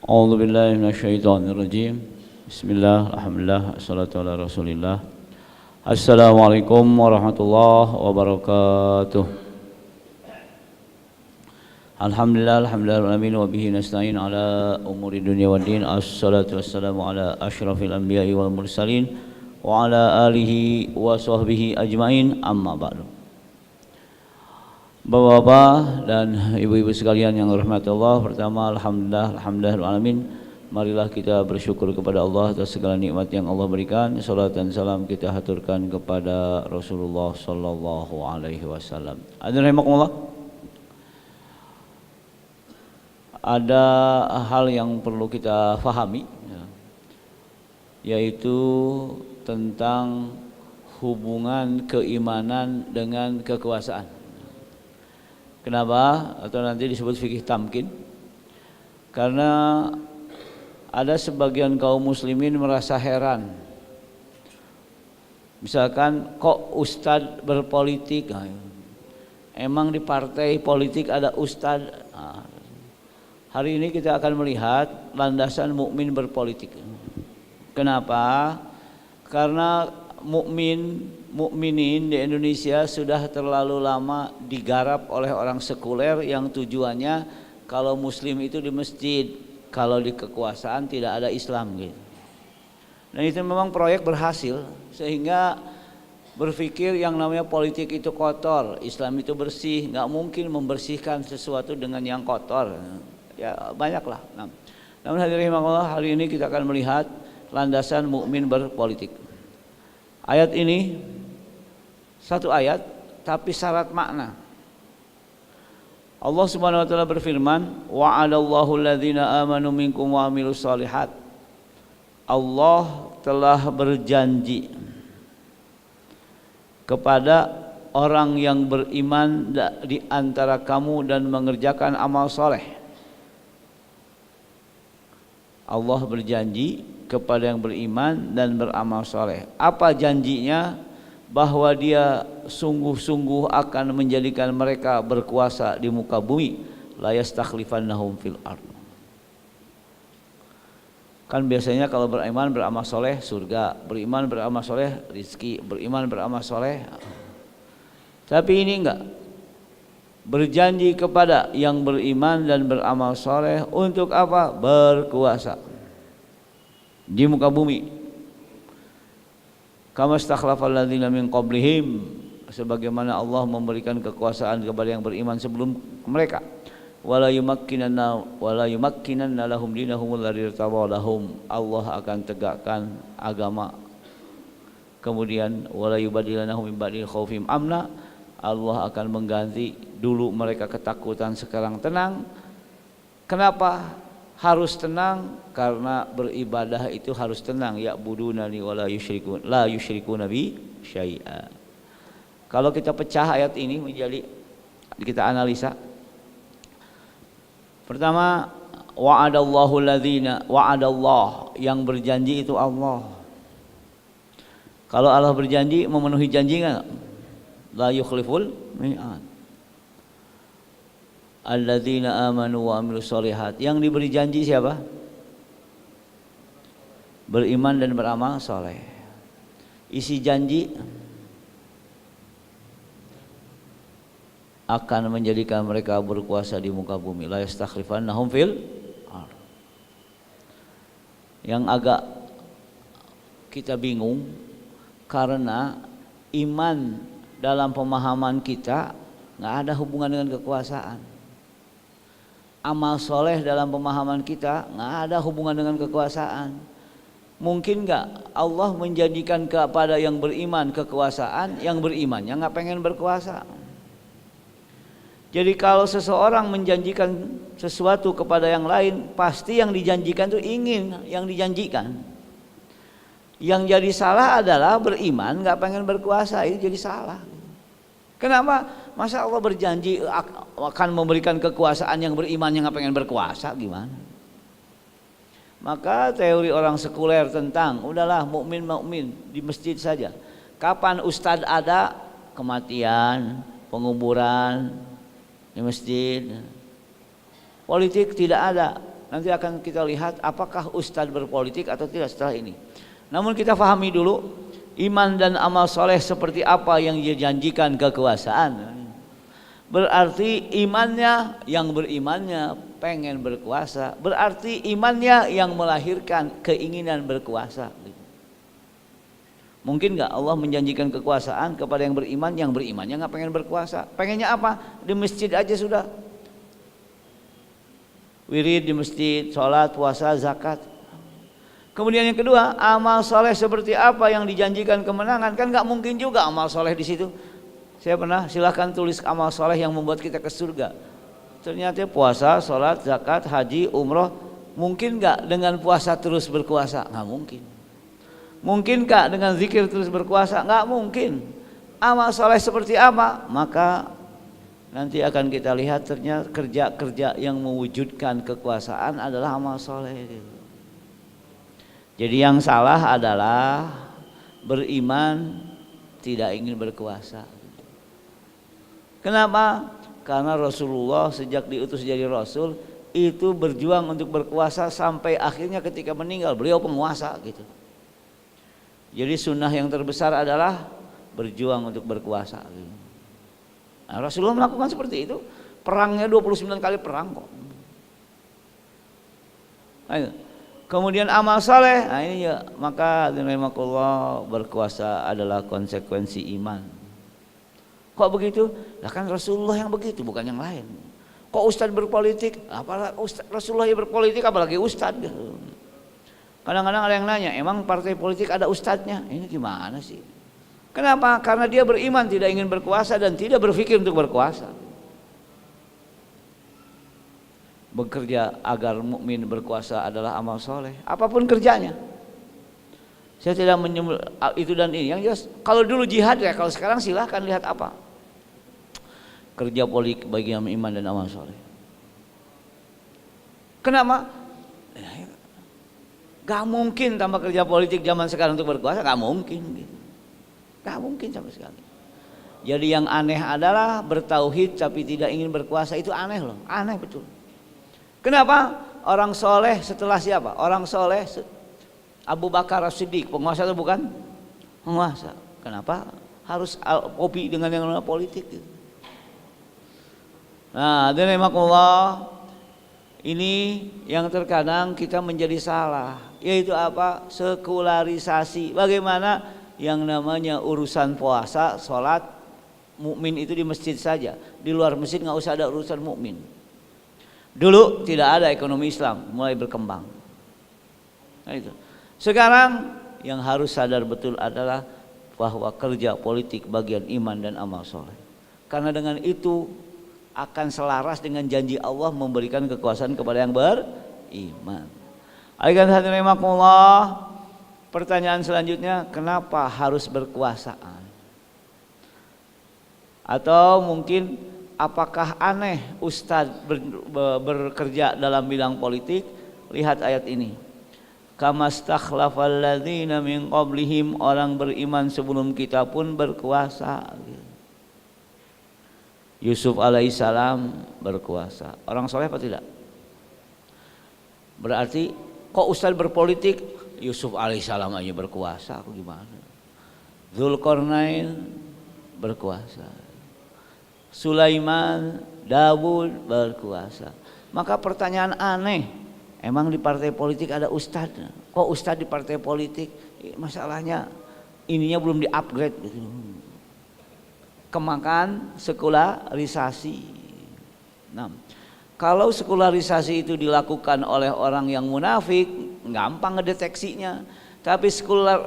A'udzu billahi minasyaitonir rajim. Bismillah, alhamdulillah, assalatu ala rasulillah. Assalamualaikum warahmatullahi wabarakatuh. Alhamdulillah, alhamdulillahirabbil alamin wa bihi nasta'in ala umuri dunya waddin. Assalatu wassalamu ala asyrafil anbiya'i wal mursalin wa ala alihi wa sahbihi ajmain. Amma ba'du. Bapak-bapak dan ibu-ibu sekalian yang rahmat Allah, pertama alhamdulillahirabbil. Marilah kita bersyukur kepada Allah atas segala nikmat yang Allah berikan. Salat dan salam kita haturkan kepada Rasulullah sallallahu alaihi wasallam. Ada hal yang perlu kita fahami, yaitu tentang hubungan keimanan dengan kekuasaan. Kenapa? Atau nanti disebut fikih tamkin. Karena ada sebagian kaum muslimin merasa heran. Misalkan kok ustadz berpolitik? Emang di partai politik ada ustadz? Hari ini kita akan melihat landasan mukmin berpolitik. Kenapa? Karena mukminin di Indonesia sudah terlalu lama digarap oleh orang sekuler yang tujuannya kalau muslim itu di masjid, kalau di kekuasaan tidak ada Islam gitu. Dan itu memang proyek berhasil sehingga berpikir yang namanya politik itu kotor, Islam itu bersih, nggak mungkin membersihkan sesuatu dengan yang kotor. Ya banyaklah. Namun hadirin rahimakumullah, hari ini kita akan melihat landasan mukmin berpolitik. Ayat ini satu ayat tapi syarat makna. Allah Subhanahu wa taala berfirman, wa'adallahu alladzina amanu minkum wa amilus shalihat. Allah telah berjanji kepada orang yang beriman di antara kamu dan mengerjakan amal soleh. Allah berjanji kepada yang beriman dan beramal soleh. Apa janjinya? Bahwa dia sungguh-sungguh akan menjadikan mereka berkuasa di muka bumi. La yastakhlifannahum fil ardh. Kan biasanya kalau beriman beramal soleh surga, beriman beramal soleh rizki, beriman beramal soleh. Tapi ini enggak. Berjanji kepada yang beriman dan beramal soleh untuk apa? Berkuasa di muka bumi. Kama stakhlafal ladzina min qablihim, sebagaimana Allah memberikan kekuasaan kepada yang beriman sebelum mereka. Wala yumakkinanna lahum dinahum alladzi irtadha lahum. Allah akan tegakkan agama. Kemudian wala yubadilannahum min ba'di khaufihim amna. Allah akan mengganti, dulu mereka ketakutan sekarang tenang. Kenapa harus tenang? Karena beribadah itu harus tenang. Ya'budunani wa la yusyrikuna bi syai'a. Kalau kita pecah ayat ini menjadi, kita analisa. Pertama, wa'adallahu alladzina, wa'adallah, yang berjanji itu Allah. Kalau Allah berjanji memenuhi janji enggak? La yukhliful mi'ad. Alladzina amanu wa amilus shalihat. Yang diberi janji siapa? Beriman dan beramal soleh. Isi janji akan menjadikan mereka berkuasa di muka bumi. La yastakhlifannahum fil ardh. Yang agak kita bingung karena iman dalam pemahaman kita nggak ada hubungan dengan kekuasaan. Amal soleh dalam pemahaman kita nggak ada hubungan dengan kekuasaan. Mungkin nggak Allah menjadikan kepada yang beriman kekuasaan, yang berimannya nggak pengen berkuasa. Jadi kalau seseorang menjanjikan sesuatu kepada yang lain, pasti yang dijanjikan itu ingin yang dijanjikan. Yang jadi salah adalah beriman nggak pengen berkuasa, itu jadi salah. Kenapa? Masa Allah berjanji akan memberikan kekuasaan yang beriman yang nggak pengen berkuasa, gimana? Maka teori orang sekuler tentang udahlah mukmin di masjid saja. Kapan ustadz ada? Kematian, penguburan di masjid. Politik tidak ada. nanti akan kita lihat apakah ustadz berpolitik atau tidak setelah ini. Namun kita pahami dulu iman dan amal soleh seperti apa yang dijanjikan kekuasaan. Berarti imannya, yang berimannya pengen berkuasa, berarti imannya yang melahirkan keinginan berkuasa. Mungkin nggak Allah menjanjikan kekuasaan kepada yang berimannya nggak pengen berkuasa? Pengennya apa? Di masjid aja sudah. Wirid di masjid, sholat, puasa, zakat. Kemudian yang kedua, amal soleh seperti apa yang dijanjikan kemenangan? Kan nggak mungkin juga amal soleh di situ. Saya pernah, silahkan tulis amal soleh yang membuat kita ke surga. Ternyata puasa, sholat, zakat, haji, umroh. Mungkin nggak dengan puasa terus berkuasa? Nggak mungkin. Mungkinkah dengan zikir terus berkuasa? Nggak mungkin. Amal soleh seperti apa? Maka nanti akan kita lihat ternyata kerja-kerja yang mewujudkan kekuasaan adalah amal soleh. Jadi yang salah adalah beriman tidak ingin berkuasa. Kenapa? Karena Rasulullah sejak diutus jadi Rasul itu berjuang untuk berkuasa sampai akhirnya ketika meninggal beliau penguasa gitu. Jadi sunnah yang terbesar adalah berjuang untuk berkuasa. Nah, Rasulullah melakukan seperti itu. Perangnya 29 kali perang kok. Ayo. Kemudian amal saleh, nah ini ya, maka rahimakumullah berkuasa adalah konsekuensi iman. Kok begitu? Lah kan Rasulullah yang begitu, bukan yang lain. Kok ustadz berpolitik? Apalagi Rasulullah yang berpolitik apalagi ustadz gitu. Kadang-kadang ada yang nanya, emang partai politik ada ustadznya? Ini gimana sih? Kenapa? Karena dia beriman tidak ingin berkuasa dan tidak berpikir untuk berkuasa. Bekerja agar mukmin berkuasa adalah amal soleh, apapun kerjanya. Saya tidak menyebut itu dan ini. Yang jelas, kalau dulu jihad ya, kalau sekarang silahkan lihat apa kerja politik bagi yang iman dan amal soleh. Kenapa? Gak mungkin tambah kerja politik zaman sekarang untuk berkuasa, gak mungkin gitu. Gak mungkin sama sekali. Jadi yang aneh adalah bertauhid tapi tidak ingin berkuasa, itu aneh loh, aneh betul. Kenapa? Orang soleh setelah siapa? Orang soleh Abu Bakar As-Siddiq, penguasa atau bukan? Penguasa. Kenapa? Harus kopi dengan yang namanya politik gitu. Nah, rahimakumullah, ini yang terkadang kita menjadi salah, yaitu apa? Sekularisasi. Bagaimana yang namanya urusan puasa, sholat, mukmin itu di masjid saja, di luar masjid nggak usah ada urusan mukmin. Dulu tidak ada ekonomi Islam, mulai berkembang. Nah, itu. Sekarang yang harus sadar betul adalah bahwa kerja politik bagian iman dan amal soleh. Karena dengan itu akan selaras dengan janji Allah memberikan kekuasaan kepada yang beriman. Pertanyaan selanjutnya, kenapa harus berkuasaan? Atau mungkin apakah aneh ustadz bekerja dalam bidang politik? Lihat ayat ini. Kamastakhlafal ladzina min qablihim, orang beriman sebelum kita pun berkuasa. Yusuf alaihissalam berkuasa. Orang soleh apa tidak? Berarti kok ustadz berpolitik? Yusuf alaihissalam aja berkuasa, aku gimana? Dzulqarnain berkuasa. Sulaiman, Daud berkuasa. Maka pertanyaan aneh, emang di partai politik ada ustadz? Kok ustadz di partai politik? Masalahnya ininya belum di-upgrade gitu. Kemakan sekularisasi. Nah, kalau sekularisasi itu dilakukan oleh orang yang munafik, gampang ngedeteksinya. Tapi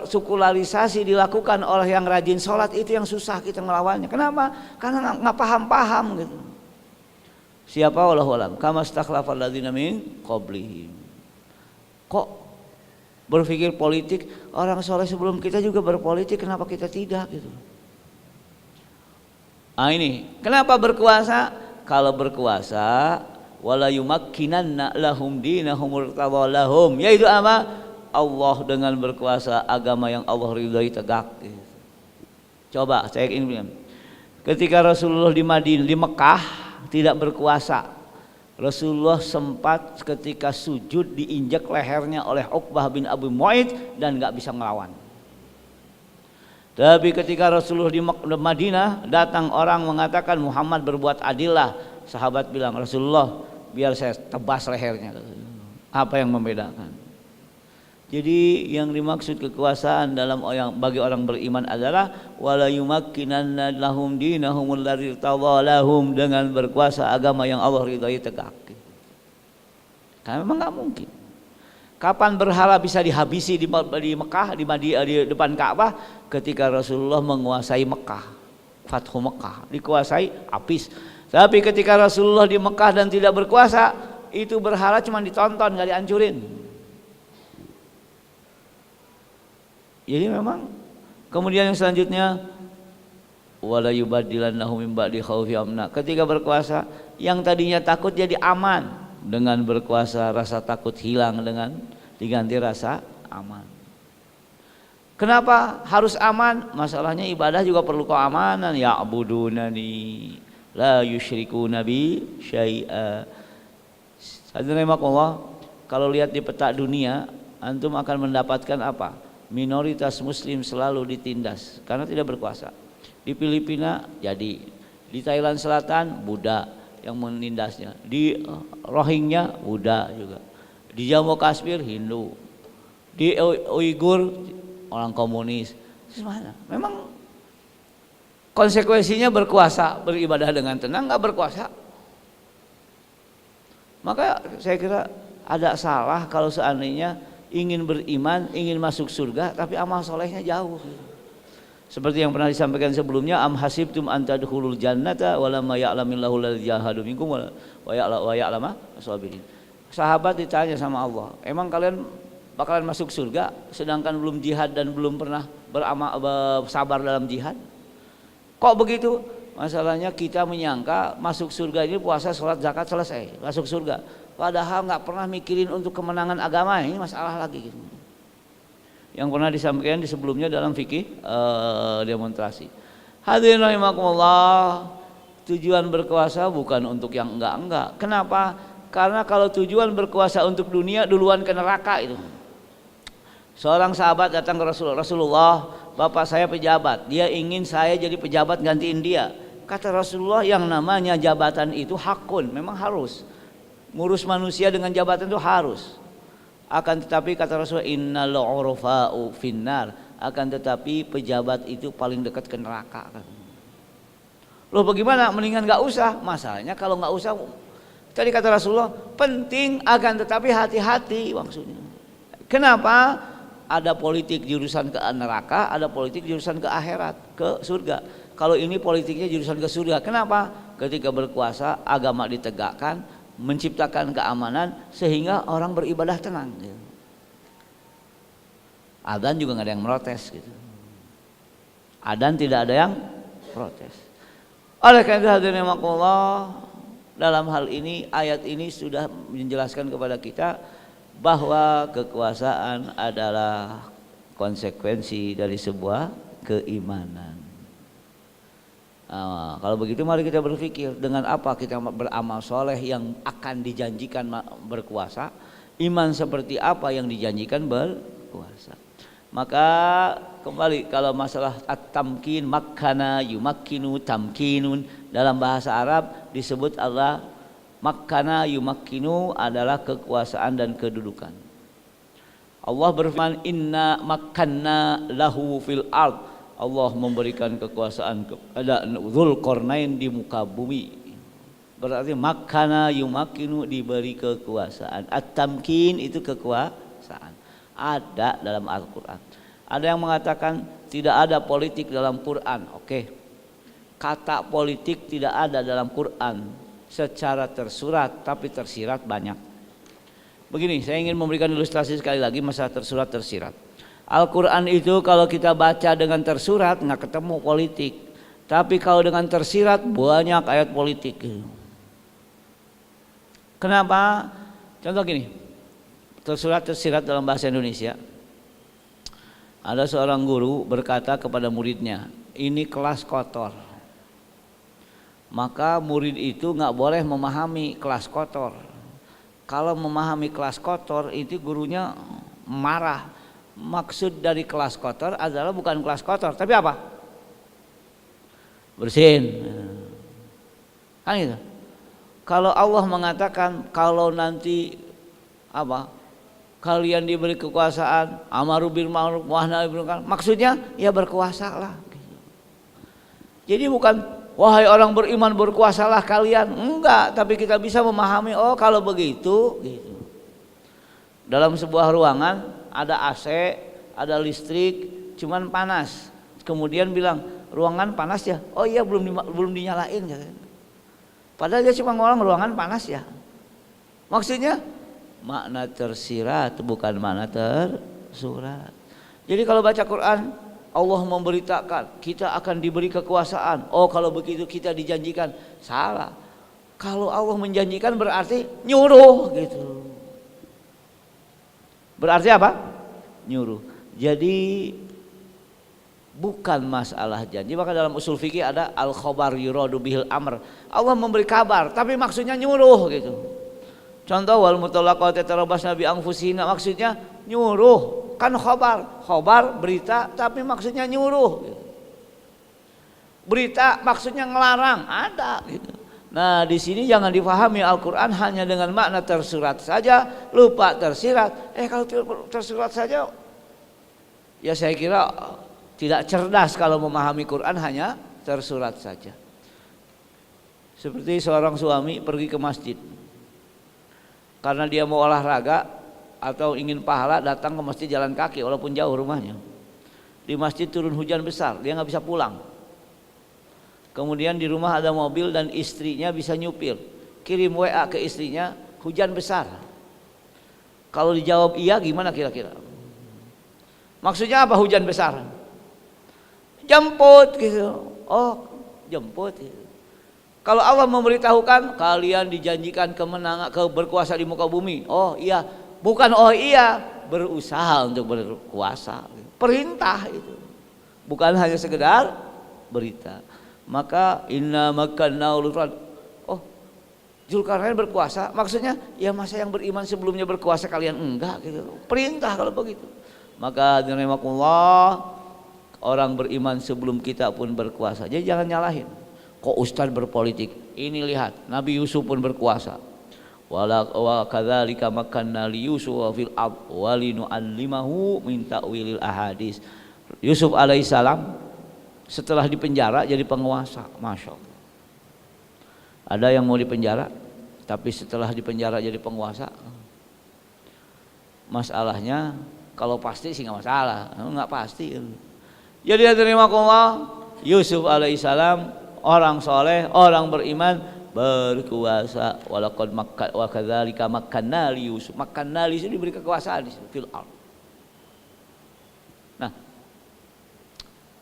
sekularisasi dilakukan oleh yang rajin sholat, itu yang susah kita ngelawannya. Kenapa? Karena nggak paham-paham gitu. Siapa? Wallahu a'lam. Kama stakhlafal ladzina min qablihim. Kok berpikir politik? Orang soleh sebelum kita juga berpolitik, kenapa kita tidak gitu? Ah ini, kenapa berkuasa? Kalau berkuasa, wala yumakkinanna lahum dinahum murtadallahum, yaitu apa? Allah dengan berkuasa agama yang Allah ridhai tegak. Coba saya ingin, ketika Rasulullah di Madinah, di Mekah tidak berkuasa, Rasulullah sempat ketika sujud diinjak lehernya oleh Uqbah bin Abi Mu'ayth dan nggak bisa ngelawan. Tapi ketika Rasulullah di Madinah datang orang mengatakan Muhammad berbuat adillah, sahabat bilang Rasulullah biar saya tebas lehernya. Apa yang membedakan? Jadi yang dimaksud kekuasaan dalam bagi orang beriman adalah wala yumakkinanna lahum dinahumul ladzi tadalahum, dengan berkuasa agama yang Allah ridhai tegak. Karena memang nggak mungkin. Kapan berhala bisa dihabisi di Mekah, di depan Ka'bah? Ketika Rasulullah menguasai Mekah, Fathu Mekah, dikuasai habis. Tapi ketika Rasulullah di Mekah dan tidak berkuasa, itu berhala cuma ditonton, nggak dihancurin. Jadi memang kemudian yang selanjutnya wala yubaddilannahum min ba'di khaufi amna. Ketika berkuasa yang tadinya takut jadi aman, dengan berkuasa rasa takut hilang dengan diganti rasa aman. Kenapa harus aman? Masalahnya ibadah juga perlu keamanan. Ya'budunani la yusyrikuna bi syai'a. Hadirin rahimakumullah, kalau lihat di peta dunia antum akan mendapatkan apa? Minoritas muslim selalu ditindas karena tidak berkuasa. Di Filipina jadi, di Thailand Selatan Buddha yang menindasnya, di Rohingya Buddha juga, di Jammu Kashmir Hindu, di Uighur orang komunis. Semana memang konsekuensinya berkuasa, beribadah dengan tenang, nggak berkuasa. Maka saya kira ada salah kalau seandainya ingin beriman, ingin masuk surga, tapi amal solehnya jauh. Seperti yang pernah disampaikan sebelumnya, am hasibtum an tadkhulul jannata wa lam ya'lamillahu alladziina jahadu minkum wa ya'lama as-sabirin. Sahabat ditanya sama Allah, emang kalian bakalan masuk surga sedangkan belum jihad dan belum pernah sabar dalam jihad? Kok begitu? Masalahnya kita menyangka masuk surga ini puasa, sholat, zakat selesai, masuk surga. Padahal nggak pernah mikirin untuk kemenangan agama, ini masalah lagi gitu. Yang pernah disampaikan di sebelumnya dalam fikih demonstrasi. Hadirin rahimakumullah, tujuan berkuasa bukan untuk yang enggak. Kenapa? Karena kalau tujuan berkuasa untuk dunia, duluan ke neraka itu. Seorang sahabat datang ke Rasulullah, bapak saya pejabat, dia ingin saya jadi pejabat gantiin dia. Kata Rasulullah, yang namanya jabatan itu hakun, memang harus. Ngurus manusia dengan jabatan itu harus. Akan tetapi kata Rasulullah, innal urfa'u finnar, akan tetapi pejabat itu paling dekat ke neraka. Loh bagaimana? Mendingan nggak usah. Masalahnya kalau nggak usah, tadi kata Rasulullah, penting akan tetapi hati-hati maksudnya. Kenapa? Ada politik jurusan ke neraka, ada politik jurusan ke akhirat, ke surga. Kalau ini politiknya jurusan ke surga. Kenapa? Ketika berkuasa, agama ditegakkan, menciptakan keamanan sehingga orang beribadah tenang. Gitu. Adzan juga nggak ada yang protes. Gitu. Adzan tidak ada yang protes. Oleh karena itu hadirin rahimakumullah, dalam hal ini ayat ini sudah menjelaskan kepada kita bahwa kekuasaan adalah konsekuensi dari sebuah keimanan. Nah, kalau begitu mari kita berpikir dengan apa kita beramal soleh yang akan dijanjikan berkuasa, iman seperti apa yang dijanjikan berkuasa. Maka kembali kalau masalah at-tamkin, makkana yumakkinu tamkinun, dalam bahasa Arab disebut Allah makkana yumakkinu adalah kekuasaan dan kedudukan. Allah berfirman inna makkanna lahu fil ard, Allah memberikan kekuasaan kepada Dzulqarnain di muka bumi. Berarti makkana yumakkinu, diberi kekuasaan. At-tamkin itu kekuasaan. Ada dalam Al-Qur'an. Ada yang mengatakan tidak ada politik dalam Quran. Oke. Kata politik tidak ada dalam Quran secara tersurat, tapi tersirat banyak. Begini, saya ingin memberikan ilustrasi sekali lagi masalah tersurat tersirat. Al-Quran itu kalau kita baca dengan tersurat nggak ketemu politik, tapi kalau dengan tersirat banyak ayat politik. Kenapa? Contoh gini, tersurat tersirat dalam bahasa Indonesia. Ada seorang guru berkata kepada muridnya, ini kelas kotor. Maka murid itu nggak boleh memahami kelas kotor. Kalau memahami kelas kotor itu gurunya marah. Maksud dari kelas kotor adalah bukan kelas kotor, tapi apa? Bersihin. Kan gitu. Kalau Allah mengatakan kalau nanti apa? Kalian diberi kekuasaan, amaru bil ma'ruf wa nahi 'anil munkar. Maksudnya ya berkuasalah. Jadi bukan wahai orang beriman berkuasalah kalian. Enggak, tapi kita bisa memahami oh kalau begitu gitu. Dalam sebuah ruangan ada AC, ada listrik, cuman panas. Kemudian bilang, "Ruangan panas ya?" "Oh iya, belum dinyalain." Padahal dia cuma ngomong ruangan panas ya. Maksudnya makna tersirat bukan makna tersurat. Jadi kalau baca Quran, Allah memberitakan kita akan diberi kekuasaan. Oh kalau begitu kita dijanjikan. Salah. Kalau Allah menjanjikan berarti nyuruh gitu. Berarti apa? Nyuruh. Jadi bukan masalah janji. Maka dalam usul fikih ada al-khabar yuradu bihil amr. Allah memberi kabar tapi maksudnya nyuruh gitu. Contoh wal mutallaqat yatarabasna bi anfusihinna, maksudnya nyuruh. Kan khobar berita tapi maksudnya nyuruh gitu. Berita maksudnya ngelarang ada gitu. Nah di sini jangan difahami Al-Quran hanya dengan makna tersurat saja, lupa tersirat. Kalau tersurat saja ya saya kira tidak cerdas kalau memahami Quran hanya tersurat saja. Seperti seorang suami pergi ke masjid karena dia mau olahraga atau ingin pahala, datang ke masjid jalan kaki walaupun jauh rumahnya. Di masjid turun hujan besar, dia nggak bisa pulang. Kemudian di rumah ada mobil dan istrinya bisa nyupir. Kirim WA ke istrinya, hujan besar. Kalau dijawab iya gimana kira-kira? Maksudnya apa hujan besar? Jemput gitu. Oh jemput gitu. Kalau Allah memberitahukan kalian dijanjikan kemenangan, berkuasa di muka bumi. Oh iya. Bukan oh iya, berusaha untuk berkuasa. Perintah itu. Bukan hanya sekedar berita. Maka inna makanna uluran. Oh, Zulkarnain berkuasa, maksudnya ya masa yang beriman sebelumnya berkuasa kalian enggak gitu. Perintah kalau begitu. Maka rahimakumullah, orang beriman sebelum kita pun berkuasa. Jadi jangan nyalahin. Kok ustaz berpolitik? Ini lihat, Nabi Yusuf pun berkuasa. Wa kadzalika makanna li Yusuf fil ard wa linu'allimahu min ta'wilil ahadits. Yusuf alaihissalam setelah dipenjara jadi penguasa, masya Allah. Ada yang mau dipenjara, tapi setelah dipenjara jadi penguasa. Masalahnya kalau pasti sih nggak masalah, nggak pasti. Jadi terimakumullah, Yusuf alaihissalam orang soleh, orang beriman berkuasa. Walaqad makka wa kadzalika makkanna li Yusuf. Makkanna li Yusuf diberi kekuasaan di fil ard. Nah,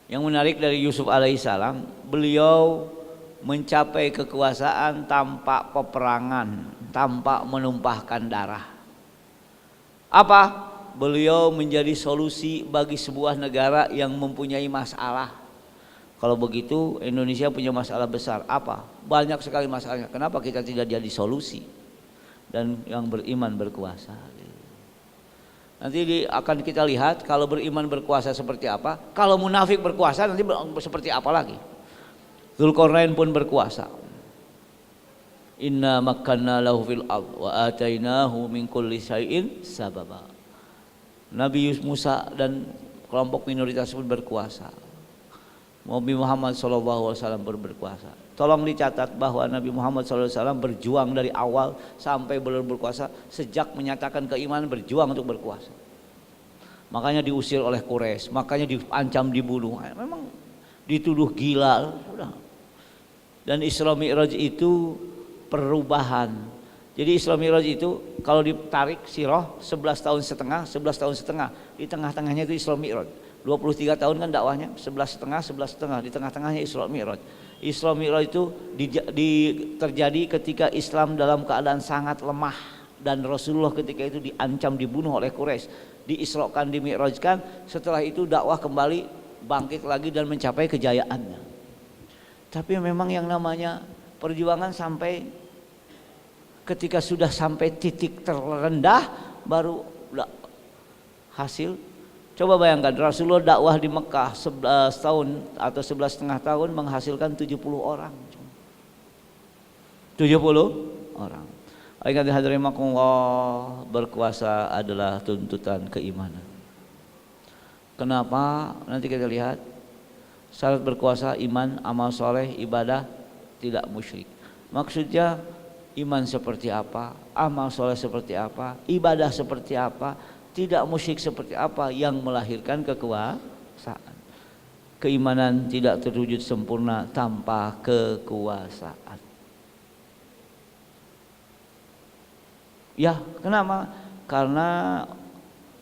yang menarik dari Yusuf alaihissalam, beliau mencapai kekuasaan tanpa peperangan, tanpa menumpahkan darah. Apa? Beliau menjadi solusi bagi sebuah negara yang mempunyai masalah. Kalau begitu Indonesia punya masalah besar. Apa? Banyak sekali masalahnya. Kenapa kita tidak jadi solusi? Dan yang beriman berkuasa. Nanti akan kita lihat kalau beriman berkuasa seperti apa. Kalau munafik berkuasa nanti seperti apa lagi. Zulkarnain pun berkuasa. Inna makkanna lahu fil ard wa atainahu min kulli syai'in sababa. Nabi Musa dan kelompok minoritas pun berkuasa. Nabi Muhammad SAW pun berkuasa. Tolong dicatat bahwa Nabi Muhammad SAW berjuang dari awal sampai belum berkuasa. Sejak menyatakan keimanan berjuang untuk berkuasa. Makanya diusir oleh Quraisy, makanya diancam dibunuh. Memang dituduh gila. Dan Isra Mi'raj itu perubahan. Jadi Isra Mi'raj itu kalau ditarik sirah 11 tahun setengah. Di tengah-tengahnya itu Isra Mi'raj. 23 tahun kan dakwahnya, 11 setengah, di tengah-tengahnya Isra Mi'raj. Isra Mi'raj itu terjadi ketika Islam dalam keadaan sangat lemah dan Rasulullah ketika itu diancam dibunuh oleh Quraisy. Diisrokan, dimi'rajkan, setelah itu dakwah kembali bangkit lagi dan mencapai kejayaannya. Tapi memang yang namanya perjuangan sampai ketika sudah sampai titik terendah baru hasil. Coba bayangkan Rasulullah dakwah di Mekah 11 tahun atau 11,5 tahun menghasilkan 70 orang. 70 orang. Ingat hadirin rahimakumullah, berkuasa adalah tuntutan keimanan. Kenapa? Nanti kita lihat. Syarat berkuasa iman, amal soleh, ibadah, tidak musyrik. Maksudnya iman seperti apa, amal soleh seperti apa, ibadah seperti apa, tidak musyrik seperti apa yang melahirkan kekuasaan. Keimanan tidak terwujud sempurna tanpa kekuasaan. Ya, kenapa? Karena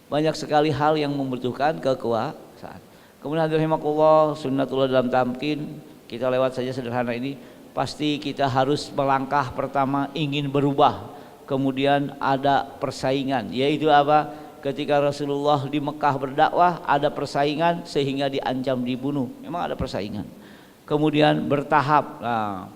banyak sekali hal yang membutuhkan kekuasaan. Kemudian hadirin rahimakumullah, sunnatullah dalam tamkin, kita lewat saja sederhana ini. Pasti kita harus melangkah pertama ingin berubah. Kemudian ada persaingan, yaitu apa? Ketika Rasulullah di Mekah berdakwah ada persaingan sehingga diancam dibunuh. Memang ada persaingan. Kemudian bertahap. Nah,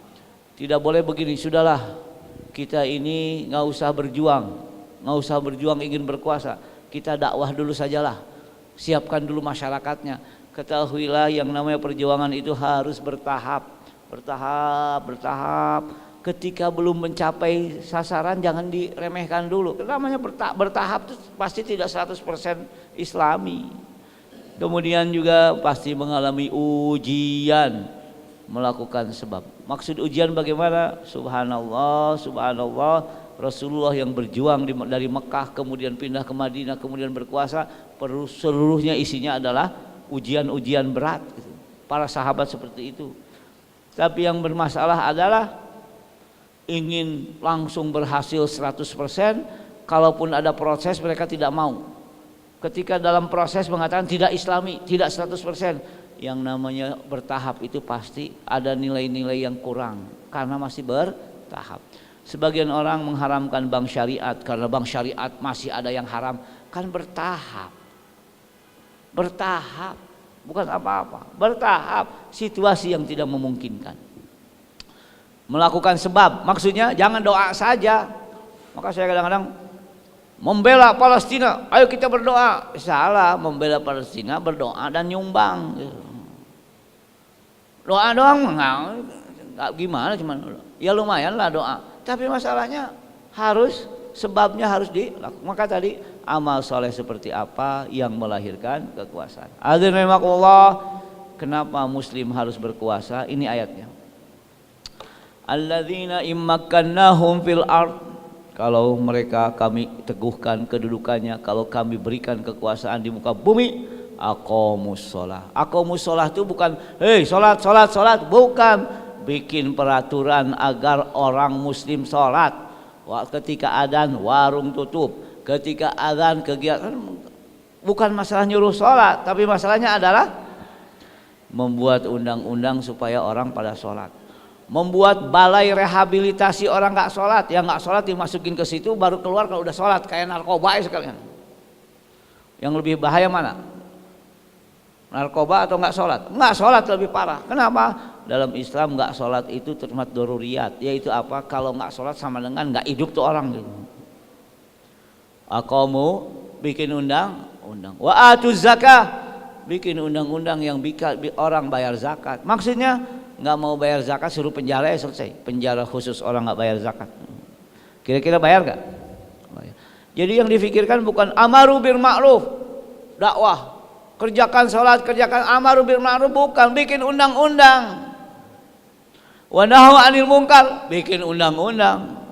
tidak boleh begini, sudahlah kita ini nggak usah berjuang ingin berkuasa. Kita dakwah dulu sajalah. Siapkan dulu masyarakatnya. Ketahuilah yang namanya perjuangan itu harus bertahap. Ketika belum mencapai sasaran jangan diremehkan dulu. Namanya bertahap itu pasti tidak 100% Islami. Kemudian juga pasti mengalami ujian, melakukan sebab. Maksud ujian bagaimana? Subhanallah, Rasulullah yang berjuang dari Mekah kemudian pindah ke Madinah kemudian berkuasa, seluruhnya isinya adalah ujian-ujian berat gitu. Para sahabat seperti itu. Tapi yang bermasalah adalah ingin langsung berhasil 100%, kalaupun ada proses mereka tidak mau. Ketika dalam proses mengatakan tidak Islami, tidak 100%, yang namanya bertahap itu pasti ada nilai-nilai yang kurang karena masih bertahap. Sebagian orang mengharamkan bank syariat karena bank syariat masih ada yang haram, kan bertahap, bukan apa-apa, bertahap, situasi yang tidak memungkinkan. Melakukan sebab, maksudnya jangan doa saja. Maka saya kadang-kadang membela Palestina, ayo kita berdoa. Salah, membela Palestina berdoa dan nyumbang. Doa doang nggak gimana, cuman ya lumayan lah doa. Tapi masalahnya sebabnya harus dilakukan. Maka tadi amal soleh seperti apa yang melahirkan kekuasaan. Hadirin rahimakumullah, kenapa muslim harus berkuasa? Ini ayatnya. Alladzina immakkannahum fil ard, kalau mereka kami teguhkan kedudukannya, kalau kami berikan kekuasaan di muka bumi, aqamus shalah. Aqamus shalah itu bukan salat, bukan. Bikin peraturan agar orang muslim sholat. Ketika adzan warung tutup, ketika adzan kegiatan. Bukan masalah nyuruh sholat, tapi masalahnya adalah membuat undang-undang supaya orang pada sholat. Membuat balai rehabilitasi orang nggak sholat, yang nggak sholat dimasukin ke situ, baru keluar kalau udah sholat, kayak narkoba sekalian. Yang lebih bahaya mana? Narkoba atau nggak sholat? Nggak sholat lebih parah. Kenapa? Dalam Islam nggak sholat itu termasuk daruriyat, yaitu apa? Kalau nggak sholat sama dengan nggak hidup tuh orang gitu. Aqamu, bikin undang-undang. Wa atuz zakah, bikin undang-undang yang orang bayar zakat. Maksudnya nggak mau bayar zakat suruh penjara ya selesai. Penjara khusus orang nggak bayar zakat. Kira-kira bayar nggak? Jadi yang difikirkan bukan amaru bil ma'ruf, dakwah, kerjakan sholat, kerjakan amaru bil ma'ruf, bukan, bikin undang-undang. Wa nahu 'anil munkar, bikin undang-undang.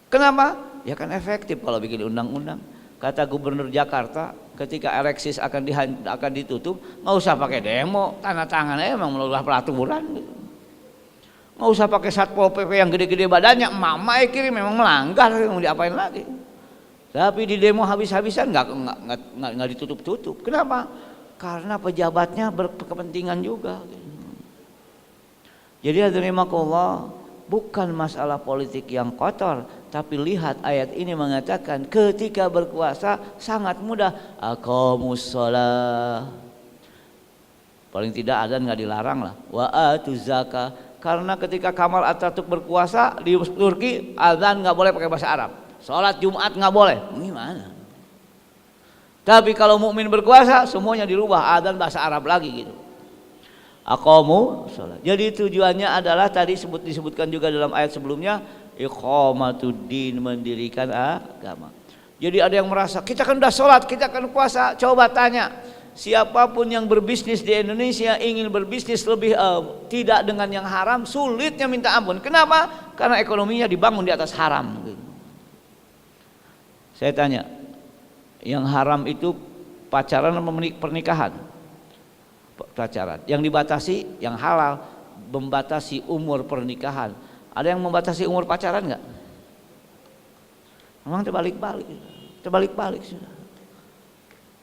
Kenapa? Ya kan efektif kalau bikin undang-undang. Kata Gubernur Jakarta, ketika Alexis akan ditutup, nggak usah pakai demo, tanda tangan aja, memang melalui peraturan gitu. Nggak usah pakai satpol pp yang gede-gede badannya, mama kirim, memang melanggar, mau diapain lagi? Tapi di demo habis-habisan nggak ditutup-tutup. Kenapa? Karena pejabatnya berkepentingan juga. Jadi hadirin rahimakumullah, bukan masalah politik yang kotor, tapi lihat ayat ini mengatakan ketika berkuasa sangat mudah. Aqamus shalah. Paling tidak adzan nggak dilarang lah. Wa atuz zakah. Karena ketika Kamal Atatürk berkuasa di Turki, adzan nggak boleh pakai bahasa Arab. Sholat Jumat nggak boleh. Gimana? Tapi kalau mukmin berkuasa, semuanya dirubah, adzan bahasa Arab lagi gitu. Aqamu sholat. Jadi tujuannya adalah tadi disebutkan juga dalam ayat sebelumnya, iqamatuddin, mendirikan agama. Jadi ada yang merasa kita kan udah sholat, kita kan puasa. Coba tanya, siapapun yang berbisnis di Indonesia ingin berbisnis lebih tidak dengan yang haram, sulitnya minta ampun. Kenapa? Karena ekonominya dibangun di atas haram. Saya tanya, yang haram itu pacaran atau pernikahan? Pacaran. Yang dibatasi yang halal, membatasi umur pernikahan. Ada yang membatasi umur pacaran nggak? Memang terbalik-balik sudah.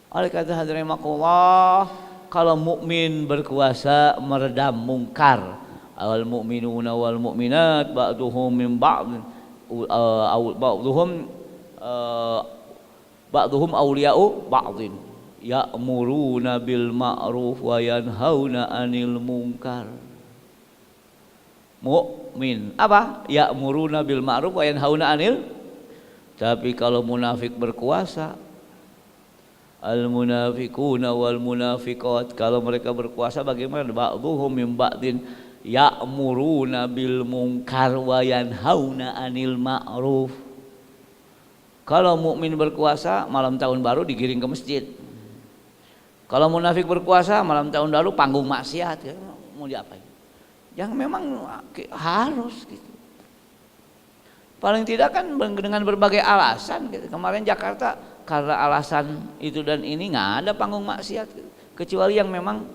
Oleh kata hadirin makullah, kalau mukmin berkuasa meredam mungkar. Al mu'minuna wal mu'minat ba'duhum min ba'd, ba'duhum awliya'u ba'din, ya'muruna bil ma'ruf wa yanhauna 'anil munkar. Mukmin apa? Ya'muruna bil ma'ruf wa yanhauna 'anil. Tapi kalau munafik berkuasa, al munafiquna wal munafiqat, kalau mereka berkuasa bagaimana? Ba'dhuhum min ba'din ya'muruna bil munkar wa yanhauna 'anil ma'ruf. Kalau mukmin berkuasa malam tahun baru digiring ke masjid. Kalau munafik berkuasa malam tahun baru panggung maksiat, ya, mau diapain? Yang memang harus gitu. Paling tidak kan dengan berbagai alasan gitu. Kemarin Jakarta karena alasan itu dan ini nggak ada panggung maksiat gitu. Kecuali yang memang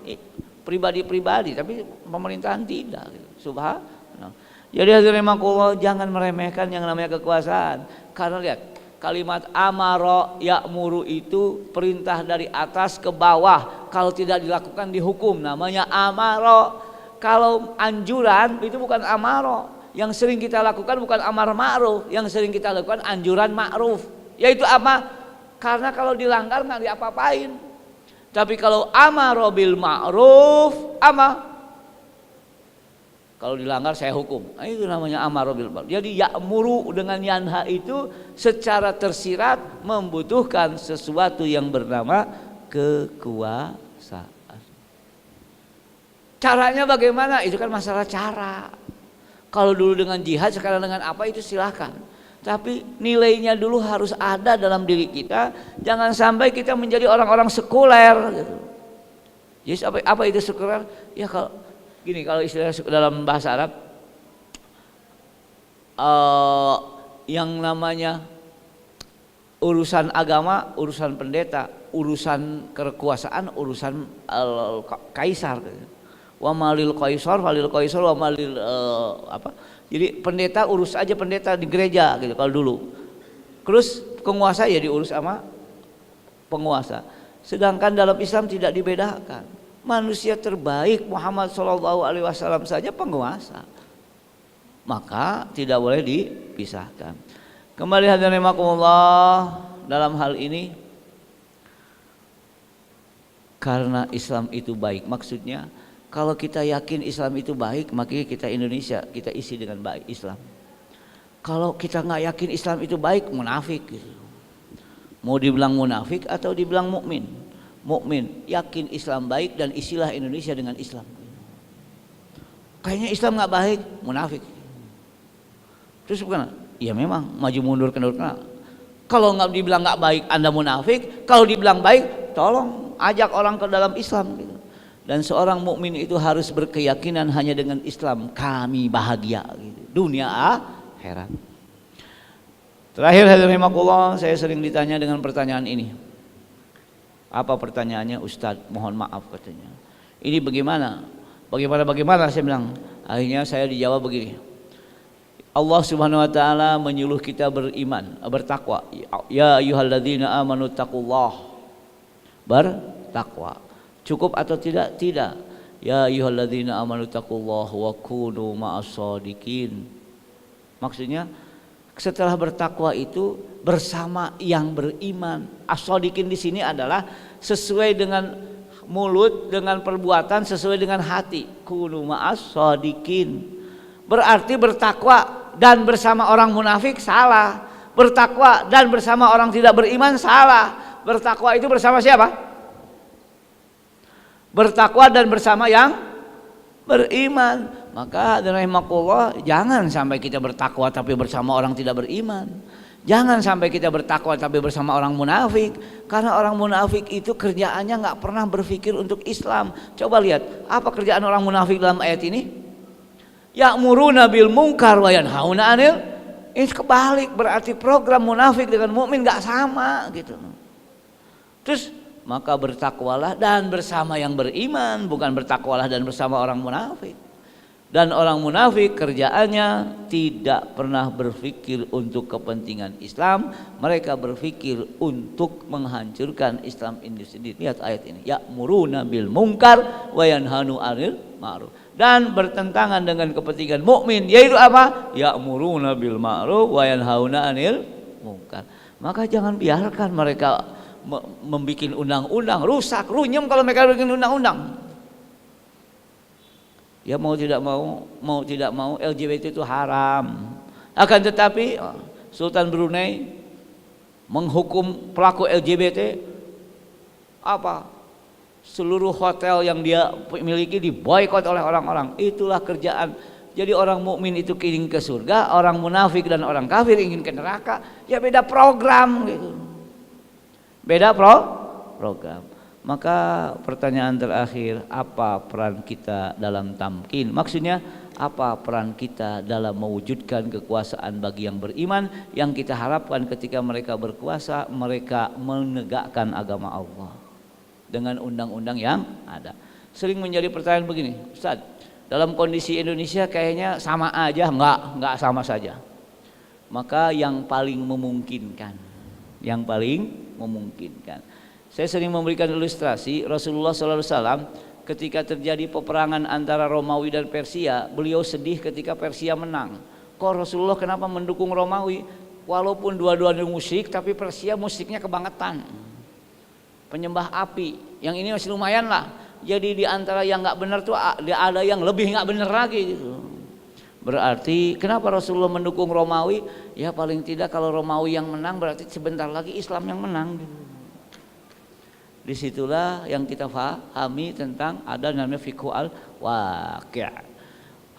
pribadi-pribadi, tapi pemerintahan tidak gitu. Subhanallah. Jadi hadirin makullah, jangan meremehkan yang namanya kekuasaan. Karena lihat, kalimat amaro ya'muru itu perintah dari atas ke bawah. Kalau tidak dilakukan dihukum, namanya amaro. Kalau anjuran itu bukan amaro. Yang sering kita lakukan bukan amar ma'ruf, yang sering kita lakukan anjuran ma'ruf. Yaitu apa? Karena kalau dilanggar nggak diapa-apain. Tapi kalau amaro bil ma'ruf, kalau dilanggar saya hukum. Nah, itu namanya amaro bil ma'ruf. Jadi ya'muru dengan yanha itu secara tersirat membutuhkan sesuatu yang bernama kekuasaan. Caranya bagaimana? Itu kan masalah cara. Kalau dulu dengan jihad, sekarang dengan apa itu silahkan. Tapi nilainya dulu harus ada dalam diri kita. Jangan sampai kita menjadi orang-orang sekuler gitu. Jadi apa itu sekuler? Ya kalau gini, kalau istilah dalam bahasa Arab, yang namanya urusan agama, urusan pendeta, urusan kekuasaan, urusan kaisar gitu. Wa malil qaisar falil qaisar wa malil Jadi pendeta urus aja pendeta di gereja gitu kalau dulu. Terus penguasa ya diurus sama penguasa. Sedangkan dalam Islam tidak dibedakan. Manusia terbaik Muhammad SAW saja penguasa. Maka tidak boleh dipisahkan. Kembali hadirin rahimakumullah, dalam hal ini karena Islam itu baik, maksudnya kalau kita yakin Islam itu baik, maka kita Indonesia kita isi dengan baik Islam. Kalau kita nggak yakin Islam itu baik, munafik gitu. Mau dibilang munafik atau dibilang mukmin? Mukmin yakin Islam baik dan isilah Indonesia dengan Islam. Kayaknya Islam nggak baik, munafik. Terus bukan? Ya memang maju mundur kendor. Kalau nggak dibilang nggak baik, Anda munafik. Kalau dibilang baik, tolong ajak orang ke dalam Islam gitu. Dan seorang mukmin itu harus berkeyakinan hanya dengan Islam kami bahagia gitu. Dunia akhirat. Terakhir hadirin rahimakumullah, saya sering ditanya dengan pertanyaan ini. Apa pertanyaannya? Ustadz, mohon maaf katanya. Ini bagaimana? Bagaimana saya bilang. Akhirnya saya dijawab begini. Allah Subhanahu wa taala menyuruh kita beriman, bertakwa. Ya ayyuhalladzina amanu taqullah. Bertakwa. Cukup atau tidak? Tidak. Ya ayyuhalladzina amanu taqullaha wa kunu ma'as-shadiqin. Maksudnya setelah bertakwa itu bersama yang beriman. As-shadiqin di sini adalah sesuai dengan mulut dengan perbuatan sesuai dengan hati. Kunu ma'as shodiqin. Berarti bertakwa dan bersama orang munafik salah. Bertakwa dan bersama orang tidak beriman salah. Bertakwa itu bersama siapa? Bertakwa dan bersama yang beriman. Maka rahimakumullah, jangan sampai kita bertakwa tapi bersama orang tidak beriman. Jangan sampai kita bertakwa tapi bersama orang munafik. Karena orang munafik itu kerjaannya nggak pernah berpikir untuk Islam. Coba lihat apa kerjaan orang munafik dalam ayat ini. Ya'muruna bil munkar wa yanhauna 'anil. Ini kebalik, berarti program munafik dengan mukmin nggak sama gitu. Terus maka bertakwalah dan bersama yang beriman, bukan bertakwalah dan bersama orang munafik. Dan orang munafik kerjaannya tidak pernah berpikir untuk kepentingan Islam, mereka berpikir untuk menghancurkan Islam ini sendiri. Lihat ayat ini, ya'muruna bil munkar wa yanhanu 'anil ma'ruf. Dan bertentangan dengan kepentingan mukmin, yaitu apa? Ya'muruna bil ma'ruf wa yanhauna 'anil munkar. Maka jangan biarkan mereka membikin undang-undang rusak, runyem kalau mereka bikin undang-undang. Ya mau tidak mau LGBT itu haram. Akan tetapi Sultan Brunei menghukum pelaku LGBT apa? Seluruh hotel yang dia miliki diboikot oleh orang-orang. Itulah kerjaan. Jadi orang mukmin itu ingin ke surga, orang munafik dan orang kafir ingin ke neraka. Ya beda program gitu. Beda program. Maka pertanyaan terakhir, apa peran kita dalam tamkin? Maksudnya apa peran kita dalam mewujudkan kekuasaan bagi yang beriman, yang kita harapkan ketika mereka berkuasa, mereka menegakkan agama Allah dengan undang-undang yang ada. Sering menjadi pertanyaan begini, Ustaz, dalam kondisi Indonesia kayaknya sama aja, enggak sama saja. Maka yang paling memungkinkan, saya sering memberikan ilustrasi Rasulullah SAW ketika terjadi peperangan antara Romawi dan Persia, beliau sedih ketika Persia menang. Kok Rasulullah kenapa mendukung Romawi? Walaupun dua-duanya musyrik, tapi Persia musyiknya kebangetan, penyembah api. Yang ini masih lumayan lah. Jadi di antara yang nggak benar tuh ada yang lebih nggak benar lagi gitu. Berarti kenapa Rasulullah mendukung Romawi? Ya paling tidak kalau Romawi yang menang berarti sebentar lagi Islam yang menang gitu. Disitulah yang kita pahami tentang ada namanya fiqhu al-waqi'.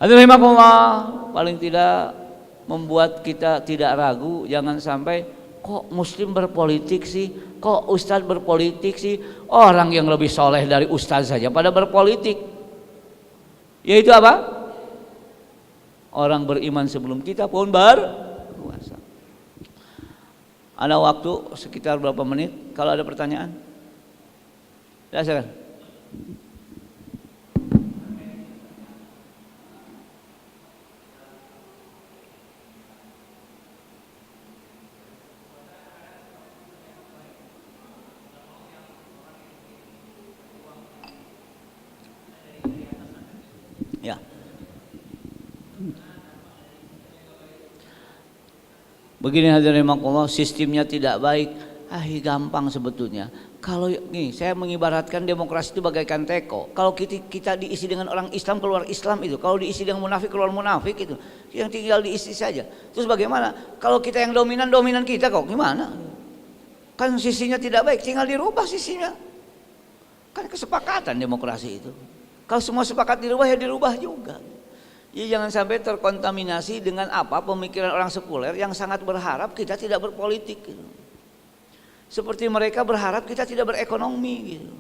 Hadirin rahimakumullah, paling tidak membuat kita tidak ragu, jangan sampai kok muslim berpolitik sih, kok ustadz berpolitik sih, orang yang lebih soleh dari ustadz saja pada berpolitik. Yaitu apa? Orang beriman sebelum kita pun berkuasa. Ada waktu sekitar berapa menit kalau ada pertanyaan? Ya, silakan. Ya. Begini hadirin rahimakumullah, sistemnya tidak baik. Gampang sebetulnya. Kalau nih saya mengibaratkan demokrasi itu bagaikan teko. Kalau kita diisi dengan orang Islam keluar Islam itu, kalau diisi dengan munafik keluar munafik itu, yang tinggal diisi saja. Terus bagaimana? Kalau kita yang dominan kita kok gimana? Kan sisinya tidak baik, tinggal dirubah sisinya. Kan kesepakatan demokrasi itu. Kalau semua sepakat dirubah ya dirubah juga. Ya jangan sampai terkontaminasi dengan apa pemikiran orang sekuler yang sangat berharap kita tidak berpolitik gitu. Seperti mereka berharap kita tidak berekonomi gitu.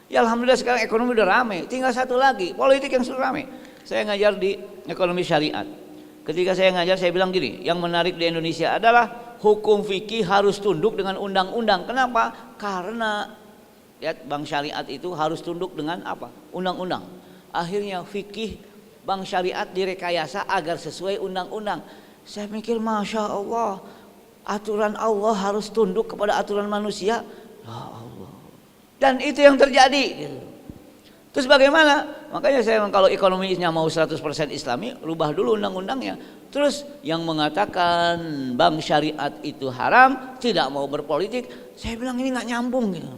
Ya alhamdulillah sekarang ekonomi udah rame. Tinggal satu lagi, politik yang sudah rame. Saya ngajar di ekonomi syariat. Ketika saya ngajar saya bilang gini, yang menarik di Indonesia adalah hukum fikih harus tunduk dengan undang-undang. Kenapa? Karena ya bank syariat itu harus tunduk dengan apa? Undang-undang. Akhirnya fikih bank syariat direkayasa agar sesuai undang-undang. Saya mikir Masya Allah, aturan Allah harus tunduk kepada aturan manusia. Ya Allah. Dan itu yang terjadi. Terus bagaimana? Makanya saya kalau ekonominya mau 100% Islami, rubah dulu undang-undangnya. Terus yang mengatakan bank syariat itu haram, tidak mau berpolitik, saya bilang ini nggak nyambung gitu.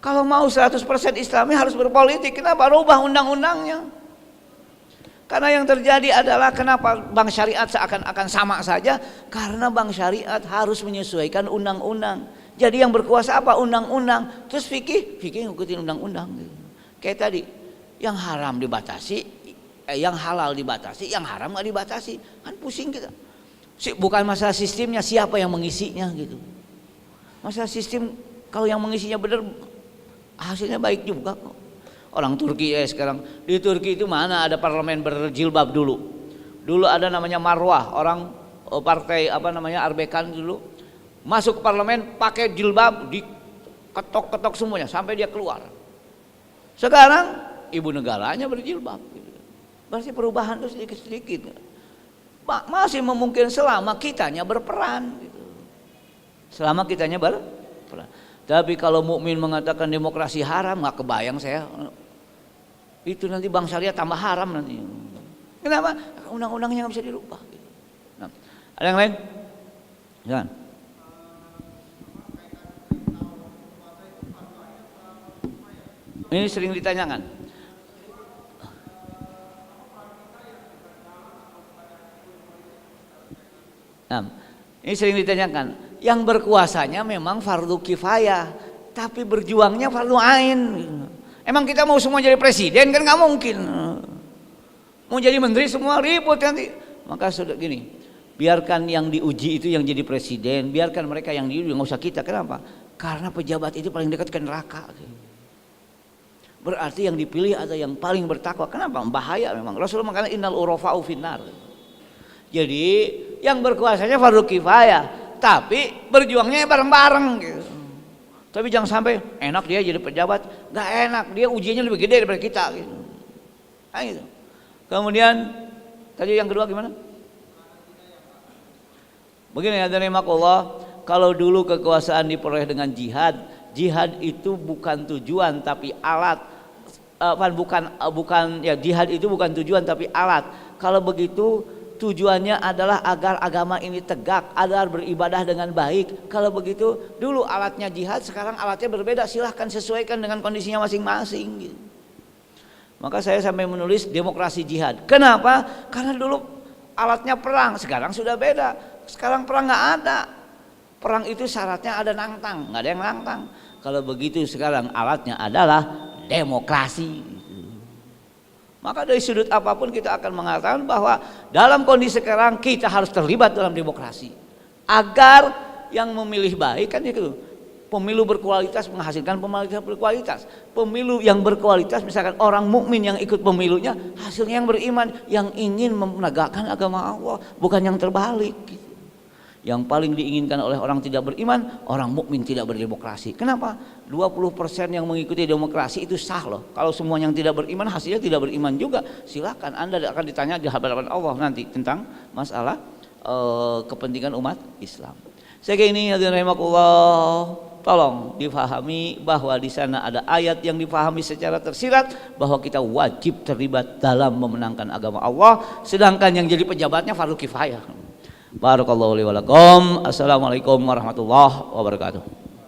Kalau mau 100% Islami harus berpolitik. Kenapa rubah undang-undangnya? Karena yang terjadi adalah kenapa bank syariat seakan-akan sama saja? Karena bank syariat harus menyesuaikan undang-undang. Jadi yang berkuasa apa? Undang-undang. Terus fikih ngikutin undang-undang. Kayak tadi, yang haram dibatasi, yang halal dibatasi, yang haram nggak dibatasi. Kan pusing kita. Bukan masalah sistemnya, siapa yang mengisinya gitu. Masalah sistem, kalau yang mengisinya benar, hasilnya baik juga kok. Orang Turki sekarang, di Turki itu mana ada parlemen berjilbab dulu. Dulu ada namanya Marwah, orang partai Arbekan dulu. Masuk ke parlemen pakai jilbab, diketok-ketok semuanya sampai dia keluar. Sekarang ibu negaranya berjilbab. Berarti perubahan itu sedikit-sedikit. Masih memungkinkan selama kitanya berperan. Selama kitanya berperan. Tapi kalau mukmin mengatakan demokrasi haram, nggak kebayang saya. Itu nanti bank syariah tambah haram nanti. Kenapa? Undang-undangnya nggak bisa dirubah. Nah, ada yang lain? Jangan. Ini sering ditanyakan. Nah, ini sering ditanyakan. Yang berkuasanya memang fardu kifayah, tapi berjuangnya fardu ain. Emang kita mau semua jadi presiden kan nggak mungkin. Mau jadi menteri semua ribut nanti. Maka sudah gini, biarkan yang diuji itu yang jadi presiden, biarkan mereka yang diuji, nggak usah kita. Kenapa? Karena pejabat itu paling dekat ke neraka. Berarti yang dipilih ada yang paling bertakwa. Kenapa? Bahaya memang. Rasulullah mengatakan innal urafa'u finnar. Jadi yang berkuasanya fardu kifayah, tapi berjuangnya bareng-bareng gitu. Tapi jangan sampai enak dia jadi pejabat, nggak enak dia ujiannya lebih gede daripada kita gitu. Nah, gitu. Kemudian tadi yang kedua gimana? Begini ya Allah, kalau dulu kekuasaan diperoleh dengan jihad, jihad itu bukan tujuan tapi alat. Jihad itu bukan tujuan tapi alat. Kalau begitu tujuannya adalah agar agama ini tegak, agar beribadah dengan baik. Kalau begitu dulu alatnya jihad, sekarang alatnya berbeda. Silahkan sesuaikan dengan kondisinya masing-masing gitu. Maka saya sampai menulis demokrasi jihad. Kenapa? Karena dulu alatnya perang, sekarang sudah beda. Sekarang perang nggak ada. Perang itu syaratnya ada nantang, nggak ada yang nantang. Kalau begitu sekarang alatnya adalah demokrasi. Maka dari sudut apapun kita akan mengatakan bahwa dalam kondisi sekarang kita harus terlibat dalam demokrasi agar yang memilih baik kan itu pemilu berkualitas menghasilkan pemilu berkualitas. Pemilu yang berkualitas misalkan orang mukmin yang ikut pemilunya hasilnya yang beriman yang ingin menegakkan agama Allah, bukan yang terbalik. Yang paling diinginkan oleh orang tidak beriman, orang mukmin tidak berdemokrasi. Kenapa? 20% yang mengikuti demokrasi itu sah loh. Kalau semua yang tidak beriman hasilnya tidak beriman juga. Silakan Anda akan ditanya di hadapan Allah nanti tentang masalah kepentingan umat Islam. Saya kira ini hadirin rahimakumullah, tolong difahami bahwa di sana ada ayat yang difahami secara tersirat bahwa kita wajib terlibat dalam memenangkan agama Allah, sedangkan yang jadi pejabatnya fardu kifayah. Barakallahu li wa lakum. Assalamualaikum warahmatullahi wabarakatuh.